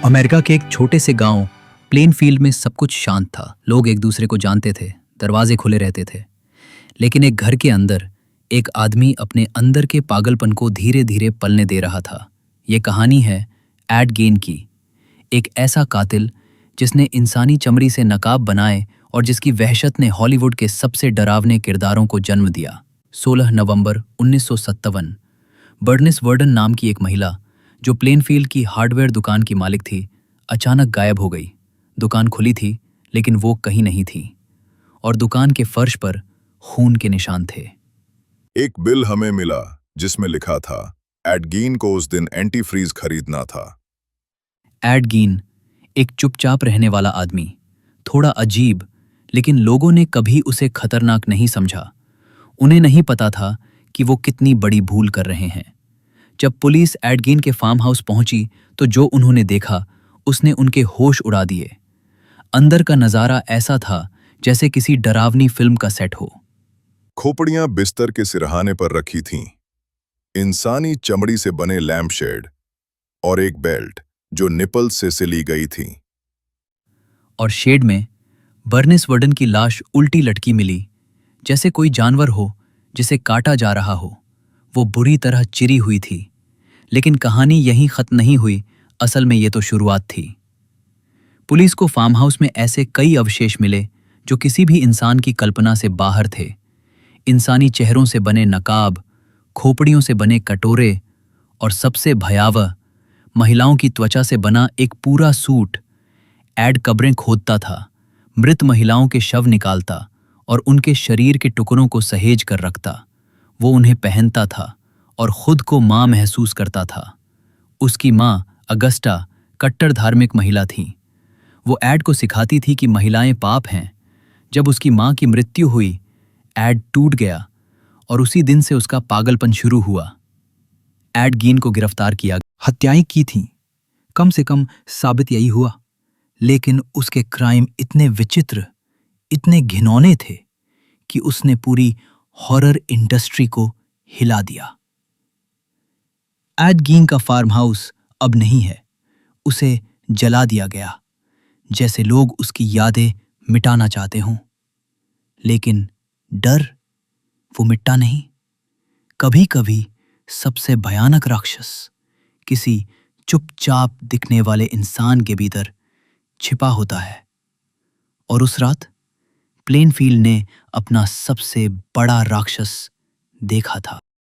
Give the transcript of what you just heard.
America के एक छोटे से गांव प्लेनफील्ड में सब कुछ शांत था। लोग एक दूसरे को जानते थे, दरवाजे खुले रहते थे। लेकिन एक घर के अंदर एक आदमी अपने अंदर के पागलपन को धीरे धीरे पलने दे रहा था। ये कहानी है एड गेन की, एक ऐसा कातिल जिसने इंसानी चमड़ी से नकाब बनाए और जिसकी वहशत ने हॉलीवुड के सबसे डरावने किरदारों को जन्म दिया। 16 नवंबर 1957 बर्निस वर्डन नाम की एक महिला जो प्लेनफील्ड की हार्डवेयर दुकान की मालिक थी, अचानक गायब हो गई। दुकान खुली थी लेकिन वो कहीं नहीं थी और दुकान के फर्श पर खून के निशान थे। एक बिल हमें मिला जिसमें लिखा था एड गेन को उस दिन एंटी फ्रीज खरीदना था। एड गेन एक चुपचाप रहने वाला आदमी, थोड़ा अजीब, लेकिन लोगों ने कभी उसे खतरनाक नहीं समझा। उन्हें नहीं पता था कि वो कितनी बड़ी भूल कर रहे हैं। जब पुलिस एड गेन के फार्म हाउस पहुंची तो जो उन्होंने देखा उसने उनके होश उड़ा दिए। अंदर का नजारा ऐसा था जैसे किसी डरावनी फिल्म का सेट हो। खोपड़ियां बिस्तर के सिरहाने पर रखी थीं, इंसानी चमड़ी से बने लैम्प शेड और एक बेल्ट जो निपल से सिली गई थी। और शेड में बर्निस वर्डन की लाश उल्टी लटकी मिली, जैसे कोई जानवर हो जिसे काटा जा रहा हो। वो बुरी तरह चिरी हुई थी। लेकिन कहानी यहीं खत्म नहीं हुई, असल में ये तो शुरुआत थी। पुलिस को फार्म हाउस में ऐसे कई अवशेष मिले जो किसी भी इंसान की कल्पना से बाहर थे। इंसानी चेहरों से बने नकाब, खोपड़ियों से बने कटोरे और सबसे भयावह, महिलाओं की त्वचा से बना एक पूरा सूट। एड कब्रें खोदता था, मृत महिलाओं के शव निकालता और उनके शरीर के टुकड़ों को सहेज कर रखता। वो उन्हें पहनता था और खुद को मां महसूस करता था। उसकी मां अगस्टा कट्टर धार्मिक महिला थी। वो एड को सिखाती थी कि महिलाएं पाप हैं। जब उसकी मां की मृत्यु हुई, एड टूट गया और उसी दिन से उसका पागलपन शुरू हुआ। एड गेन को गिरफ्तार किया। हत्याएं की थीं, कम से कम साबित यही हुआ। लेकिन उसके क्राइम इतने विचित्र, इतने घिनौने थे कि उसने पूरी हॉरर इंडस्ट्री को हिला दिया। एड गेन का फार्म हाउस अब नहीं है, उसे जला दिया गया, जैसे लोग उसकी यादें मिटाना चाहते हों। लेकिन डर, वो मिटता नहीं। कभी कभी सबसे भयानक राक्षस किसी चुपचाप दिखने वाले इंसान के भीतर छिपा होता है। और उस रात प्लेनफील्ड ने अपना सबसे बड़ा राक्षस देखा था।